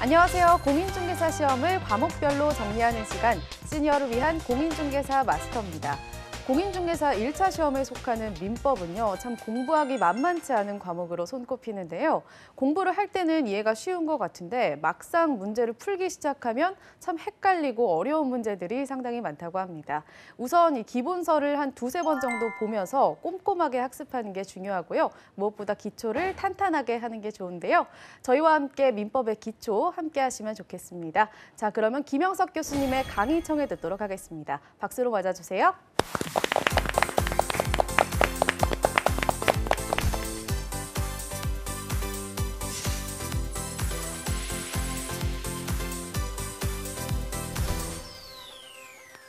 안녕하세요. 공인중개사 시험을 과목별로 정리하는 시간, 시니어를 위한 공인중개사 마스터입니다. 공인중개사 1차 시험에 속하는 민법은요, 참 공부하기 만만치 않은 과목으로 손꼽히는데요. 공부를 할 때는 이해가 쉬운 것 같은데 막상 문제를 풀기 시작하면 참 헷갈리고 어려운 문제들이 상당히 많다고 합니다. 우선 이 기본서를 한 두세 번 정도 보면서 꼼꼼하게 학습하는 게 중요하고요. 무엇보다 기초를 탄탄하게 하는 게 좋은데요. 저희와 함께 민법의 기초 함께 하시면 좋겠습니다. 자, 그러면 김영석 교수님의 강의 청해 듣도록 하겠습니다. 박수로 맞아주세요.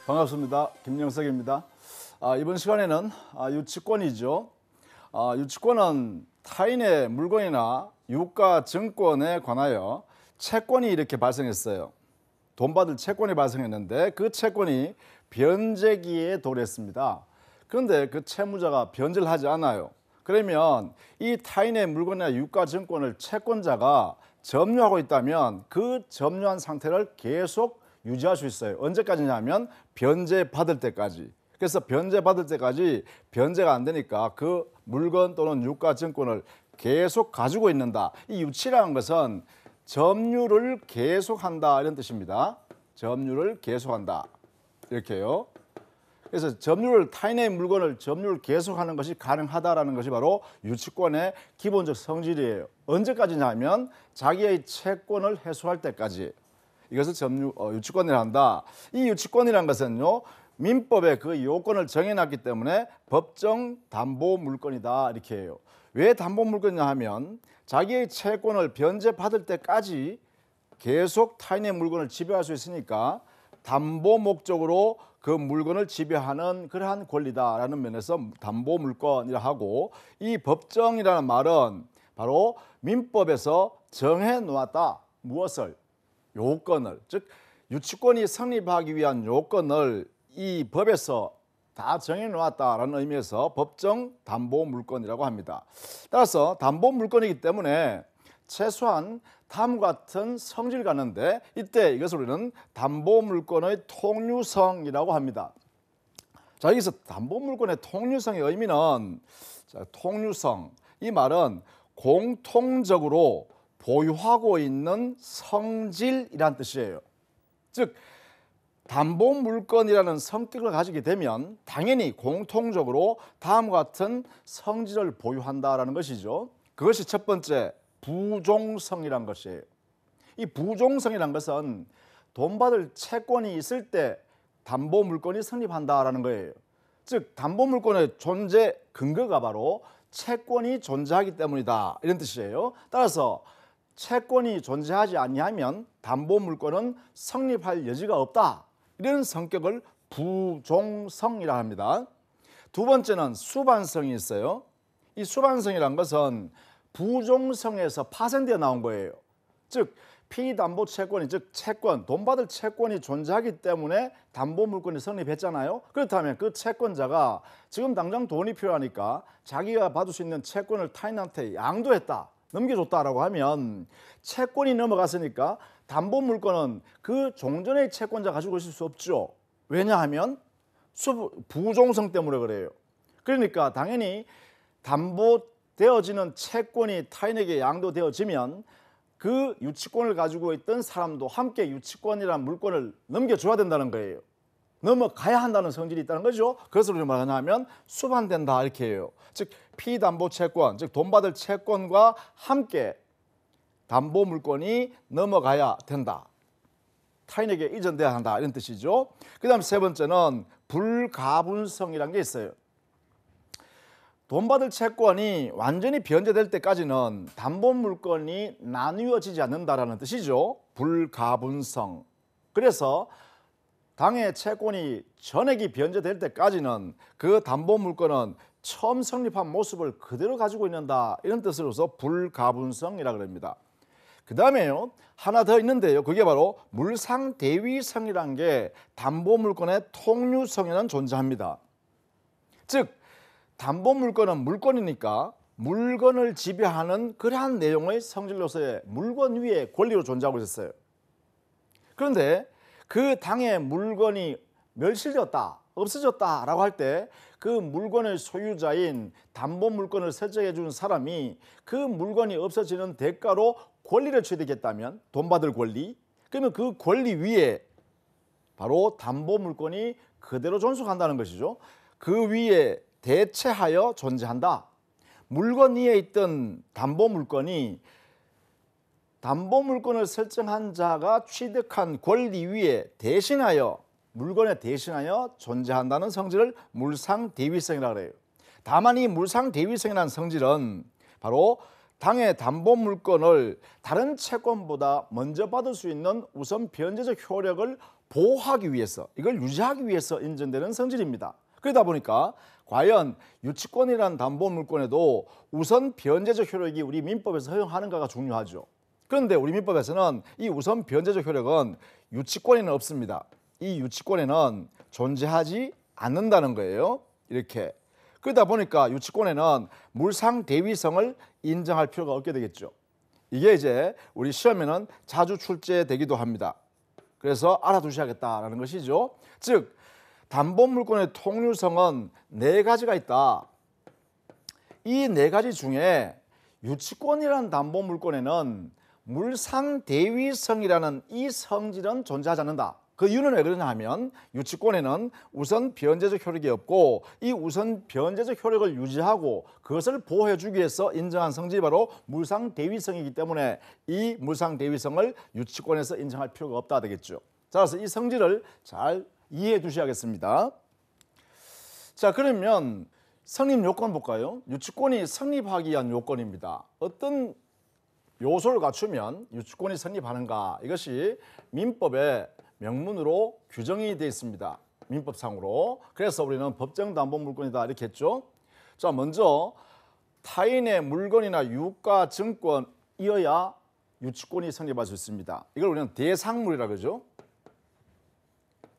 반갑습니다. 김영석입니다. 이번 시간에는 유치권이죠. 유치권은 타인의 물건이나 유가 증권에 관하여 채권이 이렇게 발생했어요. 돈 받을 채권이 발생했는데 그 채권이 변제기에 도래했습니다. 그런데 그 채무자가 변제를 하지 않아요. 그러면 이 타인의 물건이나 유가 증권을 채권자가 점유하고 있다면 그 점유한 상태를 계속 유지할 수 있어요. 언제까지냐면 변제받을 때까지. 그래서 변제받을 때까지 변제가 안 되니까 그 물건 또는 유가 증권을 계속 가지고 있는다. 이 유치라는 것은 점유를 계속한다 이런 뜻입니다. 점유를 계속한다 이렇게요. 그래서 타인의 물건을 점유를 계속하는 것이 가능하다라는 것이 바로 유치권의 기본적 성질이에요. 언제까지냐 하면 자기의 채권을 해소할 때까지. 이것을 유치권이라 한다. 이 유치권이라는 것은요, 민법에 그 요건을 정해놨기 때문에 법정 담보 물건이다 이렇게 해요. 왜 담보 물건이냐 하면 자기의 채권을 변제받을 때까지 계속 타인의 물건을 지배할 수 있으니까 담보 목적으로 그 물건을 지배하는 그러한 권리다라는 면에서 담보 물건이라 하고, 이 법정이라는 말은 바로 민법에서 정해놓았다. 무엇을? 요건을, 즉 유치권이 성립하기 위한 요건을 이 법에서 다 정해놓았다라는 의미에서 법정 담보 물건이라고 합니다. 따라서 담보 물건이기 때문에 최소한 다음과 같은 성질을 갖는데, 이때 이것을 우리는 담보 물건의 통유성이라고 합니다. 자, 여기서 담보 물건의 통유성의 의미는, 통유성, 이 말은 공통적으로 보유하고 있는 성질이란 뜻이에요. 즉 담보 물건이라는 성격을 가지게 되면 당연히 공통적으로 다음과 같은 성질을 보유한다라는 것이죠. 그것이 첫 번째 부종성이란 것이에요. 이 부종성이란 것은 돈 받을 채권이 있을 때 담보 물건이 성립한다라는 거예요. 즉 담보 물건의 존재 근거가 바로 채권이 존재하기 때문이다 이런 뜻이에요. 따라서 채권이 존재하지 아니하면 담보 물건은 성립할 여지가 없다. 이런 성격을 부종성이라 합니다. 두 번째는 수반성이 있어요. 이 수반성이란 것은 부종성에서 파생되어 나온 거예요. 즉 피담보 채권이, 즉 채권, 돈 받을 채권이 존재하기 때문에 담보 물건이 성립했잖아요. 그렇다면 그 채권자가 지금 당장 돈이 필요하니까 자기가 받을 수 있는 채권을 타인한테 양도했다, 넘겨줬다라고 하면 채권이 넘어갔으니까 담보 물건은 그 종전의 채권자 가지고 있을 수 없죠. 왜냐하면 부종성 때문에 그래요. 그러니까 당연히 담보되어지는 채권이 타인에게 양도되어지면 그 유치권을 가지고 있던 사람도 함께 유치권이라는 물건을 넘겨줘야 된다는 거예요. 넘어가야 한다는 성질이 있다는 거죠. 그것을 우리가 말하냐면 수반된다 이렇게 해요. 즉 피담보 채권, 즉 돈 받을 채권과 함께 담보 물건이 넘어가야 된다. 타인에게 이전돼야 한다 이런 뜻이죠. 그 다음 세 번째는 불가분성이라는 게 있어요. 돈 받을 채권이 완전히 변제될 때까지는 담보 물건이 나누어지지 않는다라는 뜻이죠. 불가분성. 그래서 당의 채권이 전액이 변제될 때까지는 그 담보 물건은 처음 성립한 모습을 그대로 가지고 있는다 이런 뜻으로서 불가분성이라고 합니다. 그 다음에요, 하나 더 있는데요, 그게 바로 물상대위성이라는 게 담보 물건의 통유성에는 존재합니다. 즉 담보 물건은 물건이니까 물건을 지배하는 그러한 내용의 성질로서의 물건 위에 권리로 존재하고 있었어요. 그런데 그 당의 물건이 멸실되었다, 없어졌다라고 할 때 그 물건의 소유자인 담보 물건을 설정해 준 사람이 그 물건이 없어지는 대가로 권리를 취득했다면, 돈 받을 권리, 그러면 그 권리 위에 바로 담보 물건이 그대로 존속한다는 것이죠. 그 위에 대체하여 존재한다. 물건 위에 있던 담보 물건이 담보 물건을 설정한 자가 취득한 권리 위에 대신하여, 물건에 대신하여 존재한다는 성질을 물상대위성이라고 해요. 다만 이 물상대위성이라는 성질은 바로 당의 담보 물건을 다른 채권보다 먼저 받을 수 있는 우선 변제적 효력을 보호하기 위해서, 이걸 유지하기 위해서 인정되는 성질입니다. 그러다 보니까 과연 유치권이라는 담보 물건에도 우선 변제적 효력이 우리 민법에서 허용하는가가 중요하죠. 그런데 우리 민법에서는 이 우선 변제적 효력은 유치권에는 없습니다. 이 유치권에는 존재하지 않는다는 거예요. 이렇게. 그러다 보니까 유치권에는 물상대위성을 인정할 필요가 없게 되겠죠. 이게 이제 우리 시험에는 자주 출제되기도 합니다. 그래서 알아두셔야겠다라는 것이죠. 즉, 담보 물건의 통유성은 4가지가 있다. 이 4가지 중에 유치권이라는 담보 물건에는 물상대위성이라는 이 성질은 존재하지 않는다. 그 이유는 왜 그러냐 하면 유치권에는 우선 변제적 효력이 없고 이 우선 변제적 효력을 유지하고 그것을 보호해 주기 위해서 인정한 성질이 바로 물상대위성이기 때문에 이 물상대위성을 유치권에서 인정할 필요가 없다 되겠죠. 따라서 이 성질을 잘 이해해 두셔야겠습니다. 자, 그러면 성립 요건 볼까요? 유치권이 성립하기 위한 요건입니다. 어떤 요소를 갖추면 유치권이 성립하는가, 이것이 민법에 명문으로 규정이 되어 있습니다. 민법상으로. 그래서 우리는 법정 담보 물건이다 이렇게 했죠. 자, 먼저 타인의 물건이나 유가 증권이어야 유치권이 성립할 수 있습니다. 이걸 우리는 대상물이라 그러죠.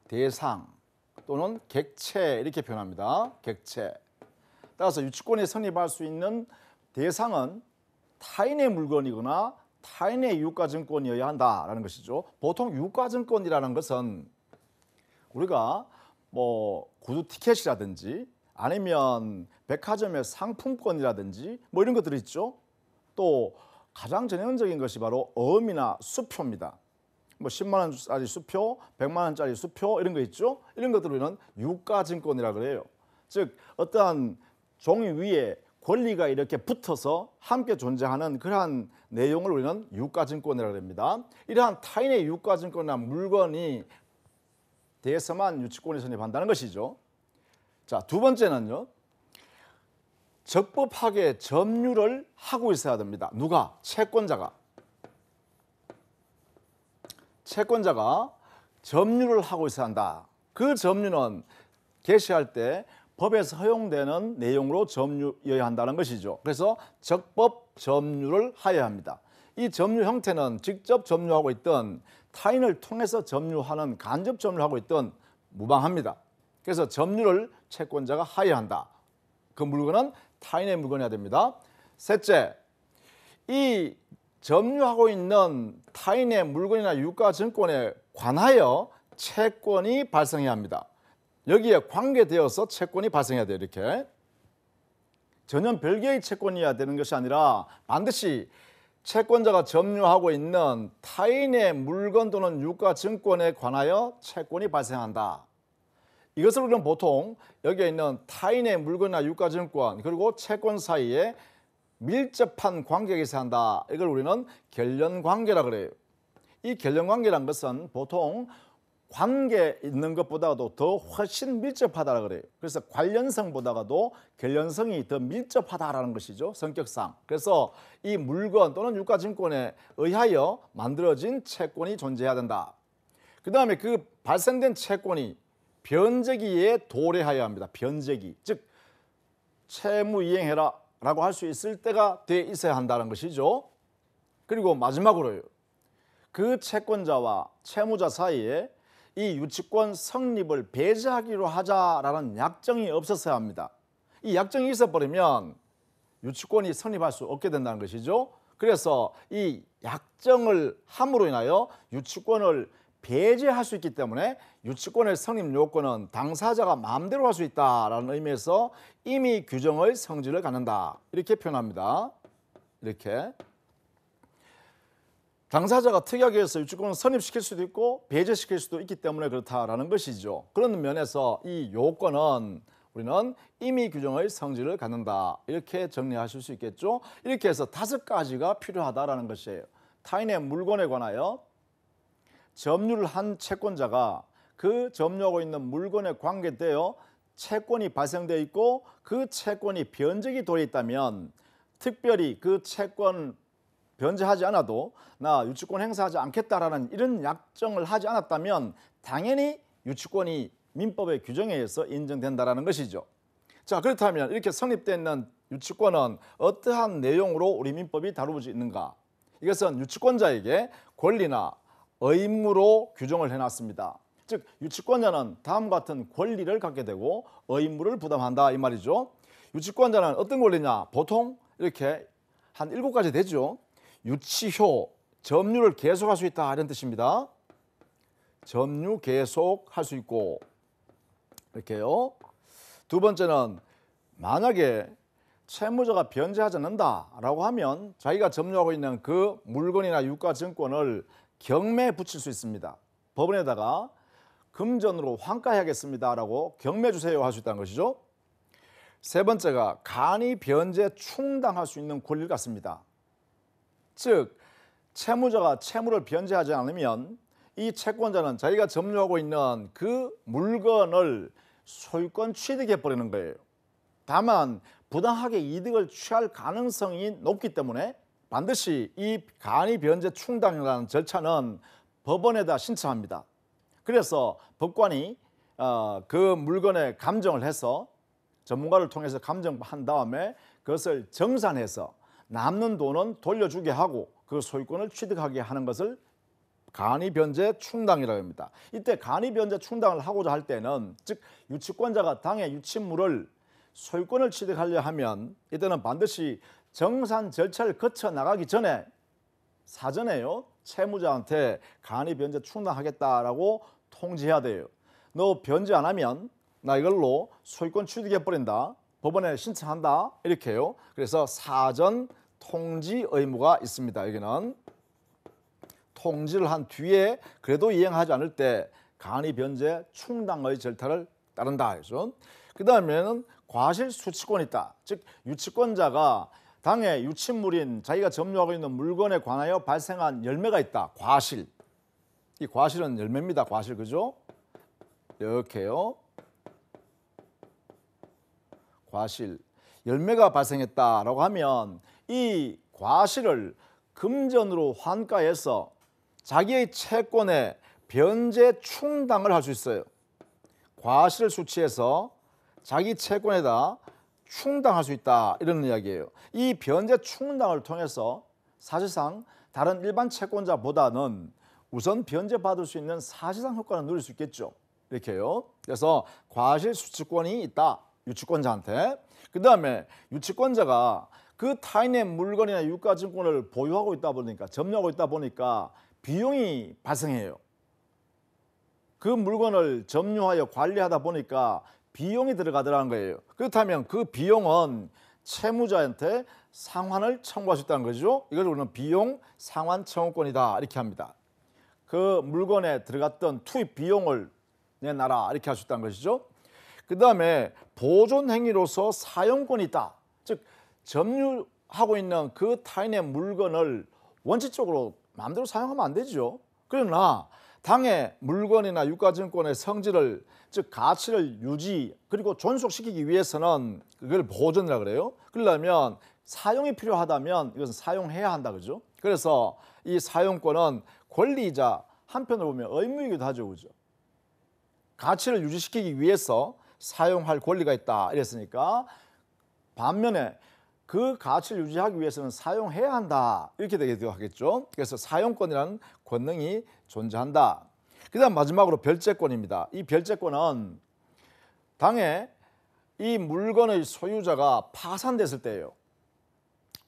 대상 또는 객체 이렇게 표현합니다. 객체. 따라서 유치권이 성립할 수 있는 대상은 타인의 물건이거나 타인의 유가증권이어야 한다라는 것이죠. 보통 유가증권이라는 것은 우리가 뭐 구두 티켓이라든지 아니면 백화점의 상품권이라든지 뭐 이런 것들이 있죠. 또 가장 전형적인 것이 바로 어음이나 수표입니다. 뭐 10만 원짜리 수표, 100만 원짜리 수표 이런 거 있죠. 이런 것들을 우리는 유가증권이라고 그래요. 즉 어떠한 종이 위에 권리가 이렇게 붙어서 함께 존재하는 그러한 내용을 우리는 유가증권이라고 합니다. 이러한 타인의 유가증권이나 물건이 대해서만 유치권이 성립한다는 것이죠. 자, 두 번째는요. 적법하게 점유를 하고 있어야 됩니다. 누가? 채권자가. 채권자가 점유를 하고 있어야 한다. 그 점유는 개시할 때 법에서 허용되는 내용으로 점유여야 한다는 것이죠. 그래서 적법 점유를 하여야 합니다. 이 점유 형태는 직접 점유하고 있든 타인을 통해서 점유하는 간접 점유하고 있든 무방합니다. 그래서 점유를 채권자가 하여야 한다. 그 물건은 타인의 물건이어야 됩니다. 셋째, 이 점유하고 있는 타인의 물건이나 유가증권에 관하여 채권이 발생해야 합니다. 여기에 관계되어서 채권이 발생해야 돼요. 이렇게 전혀 별개의 채권이어야 되는 것이 아니라 반드시 채권자가 점유하고 있는 타인의 물건 또는 유가증권에 관하여 채권이 발생한다. 이것을 우리는 보통 여기에 있는 타인의 물건이나 유가증권 그리고 채권 사이에 밀접한 관계가 있어야 한다. 이걸 우리는 결련관계라 그래요. 이 결련관계란 것은 보통 관계 있는 것보다도 더 훨씬 밀접하다라 그래요. 그래서 관련성보다도 결련성이 더 밀접하다라는 것이죠. 성격상. 그래서 이 물건 또는 유가증권에 의하여 만들어진 채권이 존재해야 된다. 그 다음에 그 발생된 채권이 변제기에 도래하여야 합니다. 변제기. 즉 채무이행해라 라고 할 수 있을 때가 돼 있어야 한다는 것이죠. 그리고 마지막으로요. 그 채권자와 채무자 사이에 이 유치권 성립을 배제하기로 하자라는 약정이 없었어야 합니다. 이 약정이 있어버리면 유치권이 성립할 수 없게 된다는 것이죠. 그래서 이 약정을 함으로 인하여 유치권을 배제할 수 있기 때문에 유치권의 성립 요건은 당사자가 마음대로 할 수 있다라는 의미에서 임의 규정의 성질을 갖는다. 이렇게 표현합니다. 이렇게. 당사자가 특약에 의해서 유치권을 성립시킬 수도 있고 배제시킬 수도 있기 때문에 그렇다라는 것이죠. 그런 면에서 이 요건은 우리는 임의 규정의 성질을 갖는다. 이렇게 정리하실 수 있겠죠. 이렇게 해서 5가지가 필요하다라는 것이에요. 타인의 물건에 관하여 점유를 한 채권자가 그 점유하고 있는 물건에 관계되어 채권이 발생되어 있고 그 채권이 변적이 되어 있다면 특별히 그 채권 변제하지 않아도 나 유치권 행사하지 않겠다라는 이런 약정을 하지 않았다면 당연히 유치권이 민법의 규정에 의해서 인정된다라는 것이죠. 자, 그렇다면 이렇게 성립되어 있는 유치권은 어떠한 내용으로 우리 민법이 다루고 있는가? 이것은 유치권자에게 권리나 의무로 규정을 해놨습니다. 즉 유치권자는 다음과 같은 권리를 갖게 되고 의무를 부담한다 이 말이죠. 유치권자는 어떤 권리냐? 보통 이렇게 한 7가지 되죠. 유치효, 점유를 계속할 수 있다 이런 뜻입니다. 점유 계속할 수 있고 이렇게요. 두 번째는 만약에 채무자가 변제하지 않는다라고 하면 자기가 점유하고 있는 그 물건이나 유가증권을 경매에 붙일 수 있습니다. 법원에다가 금전으로 환가해야겠습니다라고 경매 주세요 할 수 있다는 것이죠. 세 번째가 간이 변제 충당할 수 있는 권리를 갖습니다. 즉 채무자가 채무를 변제하지 않으면 이 채권자는 자기가 점유하고 있는 그 물건을 소유권 취득해 버리는 거예요. 다만 부당하게 이득을 취할 가능성이 높기 때문에 반드시 이 간이 변제 충당이라는 절차는 법원에다 신청합니다. 그래서 법관이 그 물건에 감정을 해서 전문가를 통해서 감정한 다음에 그것을 정산해서 남는 돈은 돌려주게 하고 그 소유권을 취득하게 하는 것을 간이 변제 충당이라고 합니다. 이때 간이 변제 충당을 하고자 할 때는 즉 유치권자가 당의 유치물을 소유권을 취득하려 하면 이때는 반드시 정산 절차를 거쳐 나가기 전에 사전에요 채무자한테 간이 변제 충당하겠다라고 통지해야 돼요. 너 변제 안 하면 나 이걸로 소유권 취득해 버린다. 법원에 신청한다. 이렇게요. 그래서 사전 통지 의무가 있습니다. 여기는 통지를 한 뒤에 그래도 이행하지 않을 때 간이 변제 충당의 절차를 따른다 해서 그 다음에는 과실 수취권이 있다. 즉 유치권자가 당의 유치물인 자기가 점유하고 있는 물건에 관하여 발생한 열매가 있다. 과실. 이 과실은 열매입니다. 과실 그죠? 이렇게요. 과실. 열매가 발생했다라고 하면 이 과실을 금전으로 환가해서 자기의 채권에 변제 충당을 할 수 있어요. 과실을 수취해서 자기 채권에다 충당할 수 있다 이런 이야기예요. 이 변제 충당을 통해서 사실상 다른 일반 채권자보다는 우선 변제받을 수 있는 사실상 효과를 누릴 수 있겠죠. 이렇게요. 그래서 과실 수취권이 있다. 유치권자한테. 그 다음에 유치권자가 그 타인의 물건이나 유가증권을 보유하고 있다 보니까 점유하고 있다 보니까 비용이 발생해요. 그 물건을 점유하여 관리하다 보니까 비용이 들어가더라는 거예요. 그렇다면 그 비용은 채무자한테 상환을 청구할 수 있다는 거죠. 이걸 우리는 비용 상환 청구권이다 이렇게 합니다. 그 물건에 들어갔던 투입 비용을 내놔라 이렇게 할 수 있다는 것이죠. 그 다음에 보존 행위로서 사용권이 있다. 즉 점유하고 있는 그 타인의 물건을 원칙적으로 마음대로 사용하면 안 되죠. 그러나 당의 물건이나 유가증권의 성질을 즉 가치를 유지 그리고 존속시키기 위해서는 그걸 보존이라 그래요. 그러려면 사용이 필요하다면 이것은 사용해야 한다 그죠. 그래서 이 사용권은 권리이자 한편으로 보면 의무이기도 하죠 그죠. 가치를 유지시키기 위해서 사용할 권리가 있다 이랬으니까 반면에 그 가치를 유지하기 위해서는 사용해야 한다 이렇게 되기도 하겠죠. 그래서 사용권이라는 권능이 존재한다. 그 다음 마지막으로 별채권입니다. 이 별채권은 당에 이 물건의 소유자가 파산됐을 때예요.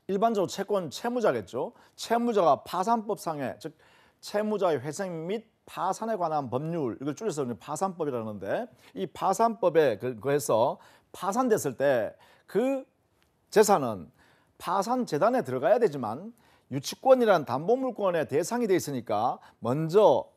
일반적으로 채권 채무자겠죠. 채무자가 파산법상의 즉 채무자의 회생 및 파산에 관한 법률 이걸 줄여서 파산법이라는데 이 파산법에 그해서 파산됐을 때 그 재산은 파산재단에 들어가야 되지만 유치권이란 담보물권의 대상이 돼 있으니까 먼저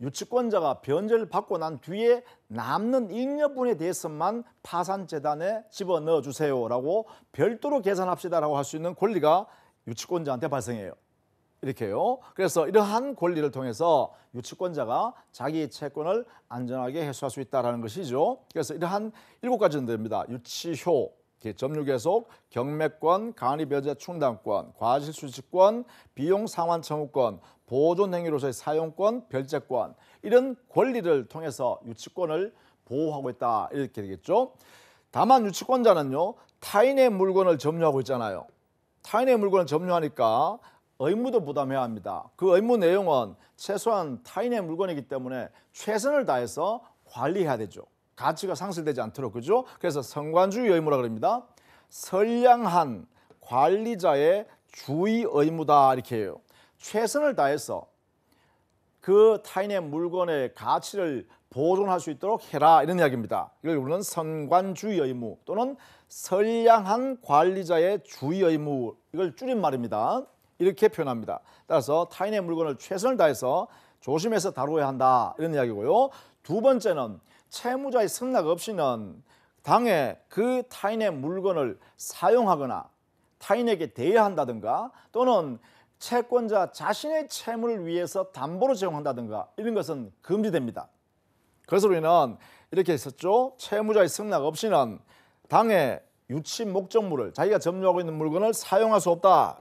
유치권자가 변제를 받고 난 뒤에 남는 잉여분에 대해서만 파산재단에 집어넣어 주세요라고 별도로 계산합시다라고 할 수 있는 권리가 유치권자한테 발생해요. 이렇게요. 그래서 이러한 권리를 통해서 유치권자가 자기 채권을 안전하게 해소할 수 있다는 것이죠. 그래서 이러한 7가지는 됩니다. 유치효, 점유계속, 경매권, 간이변제 충당권, 과실수취권, 비용상환 청구권, 보존행위로서의 사용권, 별제권 이런 권리를 통해서 유치권을 보호하고 있다 이렇게 되겠죠. 다만 유치권자는요 타인의 물건을 점유하고 있잖아요. 타인의 물건을 점유하니까 의무도 부담해야 합니다. 그 의무 내용은 최소한 타인의 물건이기 때문에 최선을 다해서 관리해야 되죠. 가치가 상실되지 않도록 그죠? 그래서 선관주의 의무라 그럽니다. 선량한 관리자의 주의 의무다 이렇게 해요. 최선을 다해서 그 타인의 물건의 가치를 보존할 수 있도록 해라 이런 이야기입니다. 이걸 우리는 선관주의 의무 또는 선량한 관리자의 주의 의무 이걸 줄인 말입니다. 이렇게 표현합니다. 따라서 타인의 물건을 최선을 다해서 조심해서 다루어야 한다 이런 이야기고요. 두 번째는 채무자의 승낙 없이는 당해 그 타인의 물건을 사용하거나 타인에게 대여한다든가 또는 채권자 자신의 채무를 위해서 담보로 제공한다든가 이런 것은 금지됩니다. 그래서 우리는 이렇게 했었죠. 채무자의 승낙 없이는 당해 유치 목적물을 자기가 점유하고 있는 물건을 사용할 수 없다.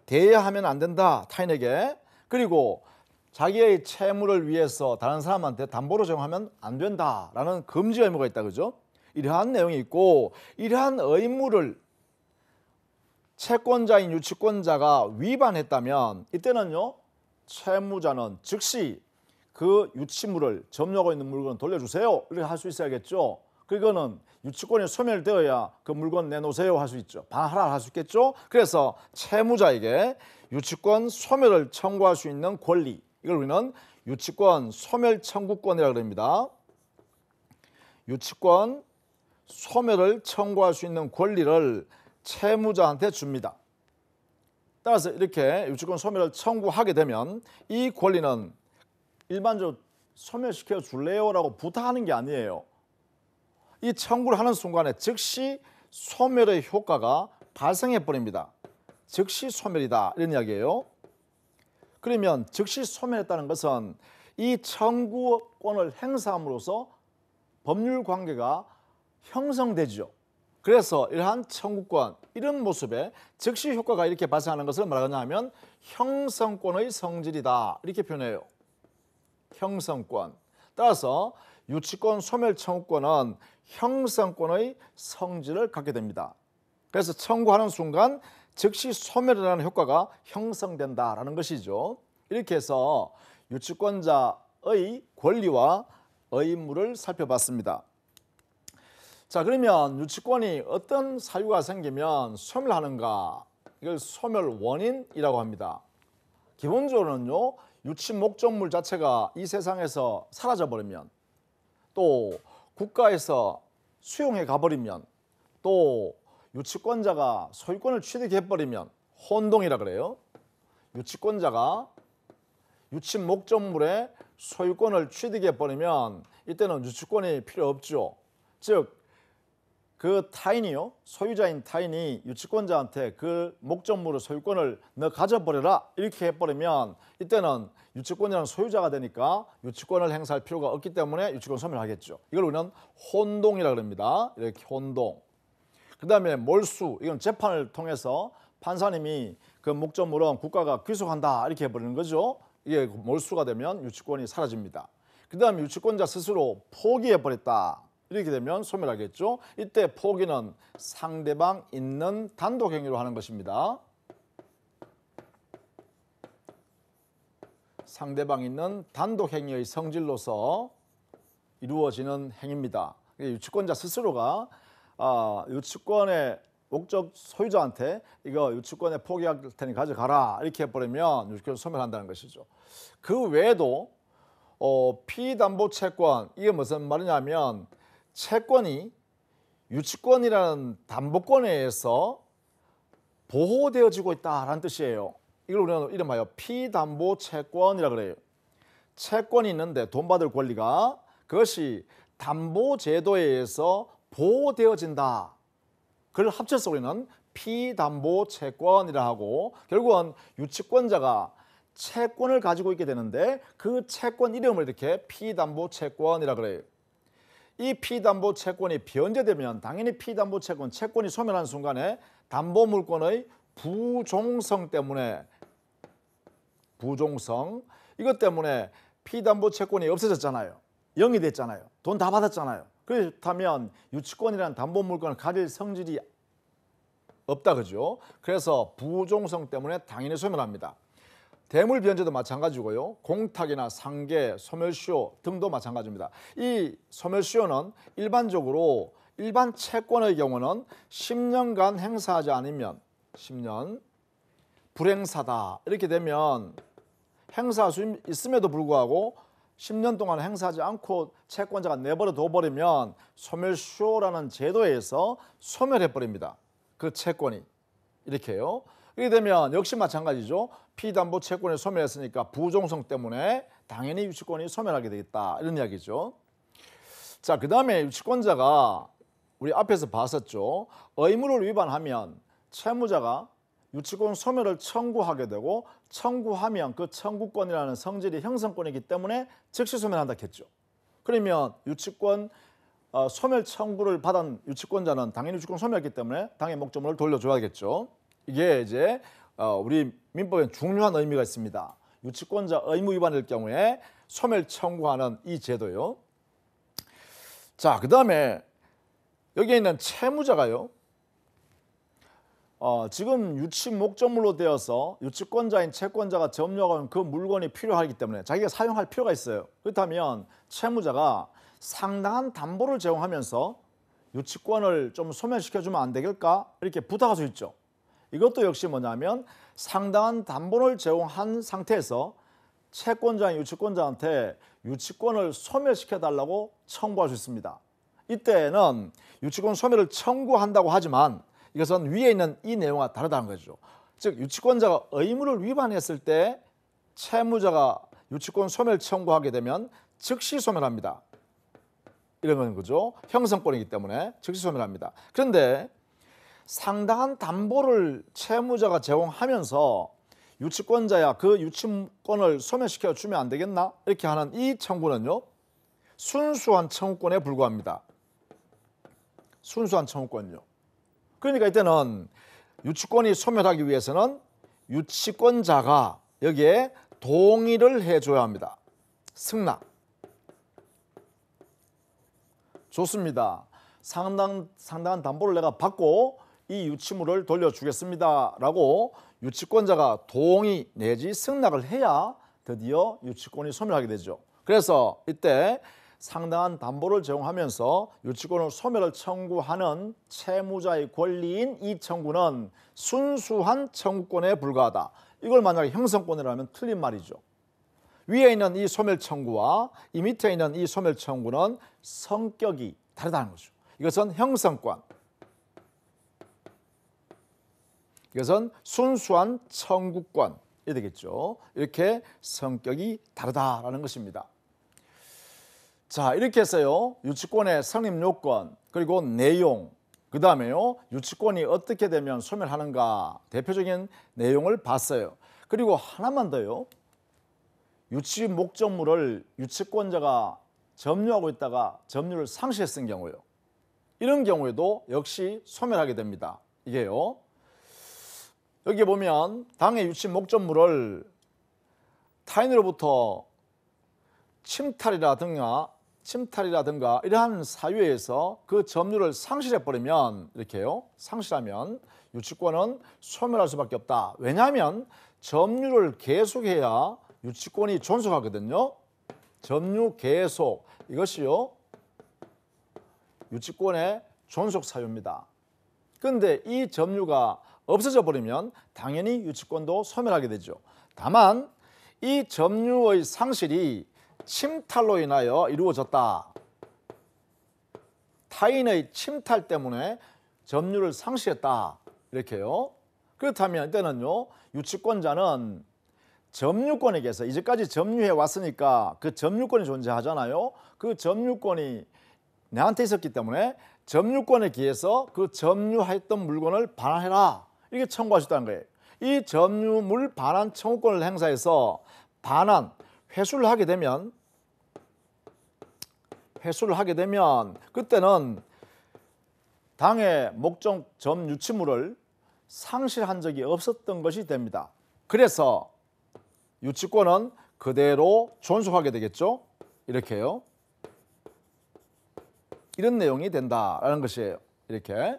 대여하면 안 된다. 타인에게. 그리고 자기의 채무를 위해서 다른 사람한테 담보로 제공하면 안 된다라는 금지 의무가 있다. 그죠? 이러한 내용이 있고 이러한 의무를 채권자인 유치권자가 위반했다면 이때는요. 채무자는 즉시 그 유치물을 점유하고 있는 물건을 돌려주세요. 이렇게 할 수 있어야겠죠. 그거는 유치권이 소멸되어야 그 물건 내놓으세요 할 수 있죠. 반하라 할 수 있겠죠. 그래서 채무자에게 유치권 소멸을 청구할 수 있는 권리 이걸 우리는 유치권 소멸 청구권이라고 합니다. 유치권 소멸을 청구할 수 있는 권리를 채무자한테 줍니다. 따라서 이렇게 유치권 소멸을 청구하게 되면 이 권리는 일반적으로 소멸시켜 줄래요라고 부탁하는 게 아니에요. 이 청구를 하는 순간에 즉시 소멸의 효과가 발생해 버립니다. 즉시 소멸이다 이런 이야기예요. 그러면 즉시 소멸했다는 것은 이 청구권을 행사함으로써 법률 관계가 형성되죠. 그래서 이러한 청구권 이런 모습에 즉시 효과가 이렇게 발생하는 것을 말하냐 하면 형성권의 성질이다 이렇게 표현해요. 형성권. 따라서 유치권 소멸 청구권은 형성권의 성질을 갖게 됩니다. 그래서 청구하는 순간 즉시 소멸이라는 효과가 형성된다라는 것이죠. 이렇게 해서 유치권자의 권리와 의무를 살펴봤습니다. 자, 그러면 유치권이 어떤 사유가 생기면 소멸하는가? 이걸 소멸 원인이라고 합니다. 기본적으로는요. 유치 목적물 자체가 이 세상에서 사라져버리면 또 국가에서 수용해 가버리면 또 유치권자가 소유권을 취득해버리면 혼동이라 그래요. 유치권자가 유치 목적물의 소유권을 취득해버리면 이때는 유치권이 필요 없죠. 즉 그 타인이요. 소유자인 타인이 유치권자한테 그 목적물의 소유권을 너 가져버려라 이렇게 해버리면 이때는 유치권이라는 소유자가 되니까 유치권을 행사할 필요가 없기 때문에 유치권 소멸하겠죠. 이걸 우리는 혼동이라고 합니다. 이렇게 혼동. 그 다음에 몰수. 이건 재판을 통해서 판사님이 그 목적물은 국가가 귀속한다 이렇게 해버리는 거죠. 이게 몰수가 되면 유치권이 사라집니다. 그 다음에 유치권자 스스로 포기해버렸다. 이렇게 되면 소멸하겠죠. 이때 포기는 상대방 있는 단독 행위로 하는 것입니다. 상대방 있는 단독 행위의 성질로서 이루어지는 행위입니다. 유치권자 스스로가 유치권의 목적 소유자한테 이거 유치권에 포기할 테니 가져가라 이렇게 해버리면 유치권을 소멸한다는 것이죠. 그 외에도 피담보 채권, 이게 무슨 말이냐면 채권이 유치권이라는 담보권에 의해서 보호되어지고 있다라는 뜻이에요. 이걸 우리는 이름하여 피담보 채권이라 그래요. 채권이 있는데 돈 받을 권리가 그것이 담보 제도에 의해서 보호되어진다. 그걸 합쳐서 우리는 피담보 채권이라 하고, 결국은 유치권자가 채권을 가지고 있게 되는데 그 채권 이름을 이렇게 피담보 채권이라 그래요. 이 피담보 채권이 변제되면 당연히 피담보 채권이 소멸하는 순간에 담보 물권의 부종성 때문에, 이것 때문에 피담보 채권이 없어졌잖아요. 0이 됐잖아요. 돈 다 받았잖아요. 그렇다면 유치권이라는 담보 물건을 가질 성질이 없다, 그죠? 그래서 부종성 때문에 당연히 소멸합니다. 대물 변제도 마찬가지고요. 공탁이나 상계, 소멸시효 등도 마찬가지입니다. 이 소멸시효는 일반적으로 일반 채권의 경우는 10년간 행사하지 않으면 10년 불행사다 이렇게 되면 행사할 수 있음에도 불구하고 10년 동안 행사하지 않고 채권자가 내버려 둬버리면 소멸시효라는 제도에서 소멸해버립니다. 그 채권이 이렇게요. 이렇게 되면 역시 마찬가지죠. 피담보 채권이 소멸했으니까 부종성 때문에 당연히 유치권이 소멸하게 되겠다 이런 이야기죠. 자, 그 다음에 유치권자가 우리 앞에서 봤었죠. 의무를 위반하면 채무자가 유치권 소멸을 청구하게 되고 청구하면 그 청구권이라는 성질이 형성권이기 때문에 즉시 소멸한다 했죠. 그러면 유치권 소멸 청구를 받은 유치권자는 당연히 유치권 소멸했기 때문에 당의 목적물을 돌려줘야겠죠. 이게 이제 우리 민법에 중요한 의미가 있습니다. 유치권자 의무 위반일 경우에 소멸 청구하는 이 제도요. 자, 그 다음에 여기에 있는 채무자가요. 지금 유치 목적물로 되어서 유치권자인 채권자가 점유하는 그 물건이 필요하기 때문에 자기가 사용할 필요가 있어요. 그렇다면 채무자가 상당한 담보를 제공하면서 유치권을 좀 소멸시켜주면 안 되겠까? 이렇게 부탁할 수 있죠. 이것도 역시 뭐냐면 상당한 담보를 제공한 상태에서 채권자인 유치권자한테 유치권을 소멸시켜달라고 청구할 수 있습니다. 이때는 유치권 소멸을 청구한다고 하지만 이것은 위에 있는 이 내용과 다르다는 거죠. 즉 유치권자가 의무를 위반했을 때 채무자가 유치권 소멸 청구하게 되면 즉시 소멸합니다. 이런 건 거죠. 형성권이기 때문에 즉시 소멸합니다. 그런데 상당한 담보를 채무자가 제공하면서 유치권자야 그 유치권을 소멸시켜 주면 안 되겠나? 이렇게 하는 이 청구는요. 순수한 청구권에 불과합니다. 순수한 청구권요. 그러니까 이때는 유치권이 소멸하기 위해서는 유치권자가 여기에 동의를 해줘야 합니다. 승낙. 좋습니다. 상당한 담보를 내가 받고 이 유치물을 돌려주겠습니다 라고 유치권자가 동의 내지 승낙을 해야 드디어 유치권이 소멸하게 되죠. 그래서 이때 상당한 담보를 제공하면서 유치권을 소멸을 청구하는 채무자의 권리인 이 청구는 순수한 청구권에 불과하다. 이걸 만약에 형성권이라면 틀린 말이죠. 위에 있는 이 소멸 청구와 이 밑에 있는 이 소멸 청구는 성격이 다르다는 거죠. 이것은 형성권. 이것은 순수한 청구권이 되겠죠. 이렇게 성격이 다르다라는 것입니다. 자, 이렇게 해서요. 유치권의 성립 요건, 그리고 내용, 그 다음에요. 유치권이 어떻게 되면 소멸하는가 대표적인 내용을 봤어요. 그리고 하나만 더요. 유치 목적물을 유치권자가 점유하고 있다가 점유를 상실했을 경우요. 이런 경우에도 역시 소멸하게 됩니다. 이게요. 여기 보면 당의 유치 목적물을 타인으로부터 침탈이라든가 이러한 사유에서 그 점유를 상실해버리면 이렇게요. 상실하면 유치권은 소멸할 수밖에 없다. 왜냐하면 점유를 계속해야 유치권이 존속하거든요. 점유 계속 이것이요. 유치권의 존속 사유입니다. 그런데 이 점유가 없어져 버리면 당연히 유치권도 소멸하게 되죠. 다만 이 점유의 상실이 침탈로 인하여 이루어졌다. 타인의 침탈 때문에 점유를 상실했다. 이렇게요. 그렇다면 이때는요, 유치권자는 점유권에게서 이제까지 점유해 왔으니까 그 점유권이 존재하잖아요. 그 점유권이 내한테 있었기 때문에 점유권에 기해서 그 점유했던 물건을 반환해라. 이렇게 청구할 수 있다는 거예요. 이 점유물 반환 청구권을 행사해서 반환, 회수를 하게 되면 그때는 당의 목적 점유치물을 상실한 적이 없었던 것이 됩니다. 그래서 유치권은 그대로 존속하게 되겠죠. 이렇게요. 이런 내용이 된다라는 것이에요. 이렇게.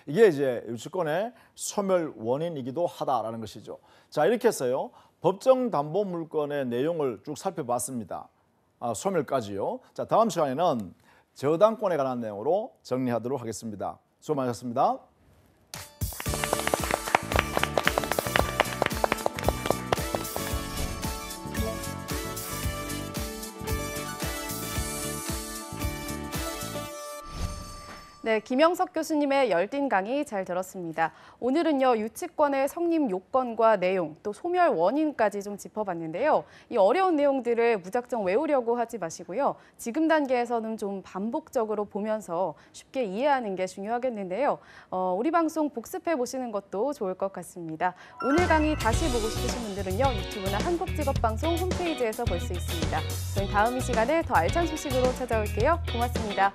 이게 이제 유치권의 소멸 원인이기도 하다라는 것이죠. 자, 이렇게 해서요. 법정 담보 물건의 내용을 쭉 살펴봤습니다. 소멸까지요. 자, 다음 시간에는 저당권에 관한 내용으로 정리하도록 하겠습니다. 수고 많으셨습니다. 네, 김영석 교수님의 열띤 강의 잘 들었습니다. 오늘은요, 유치권의 성립 요건과 내용, 또 소멸 원인까지 좀 짚어봤는데요. 이 어려운 내용들을 무작정 외우려고 하지 마시고요. 지금 단계에서는 좀 반복적으로 보면서 쉽게 이해하는 게 중요하겠는데요. 우리 방송 복습해 보시는 것도 좋을 것 같습니다. 오늘 강의 다시 보고 싶으신 분들은요, 유튜브나 한국직업방송 홈페이지에서 볼 수 있습니다. 저희 다음 이 시간에 더 알찬 소식으로 찾아올게요. 고맙습니다.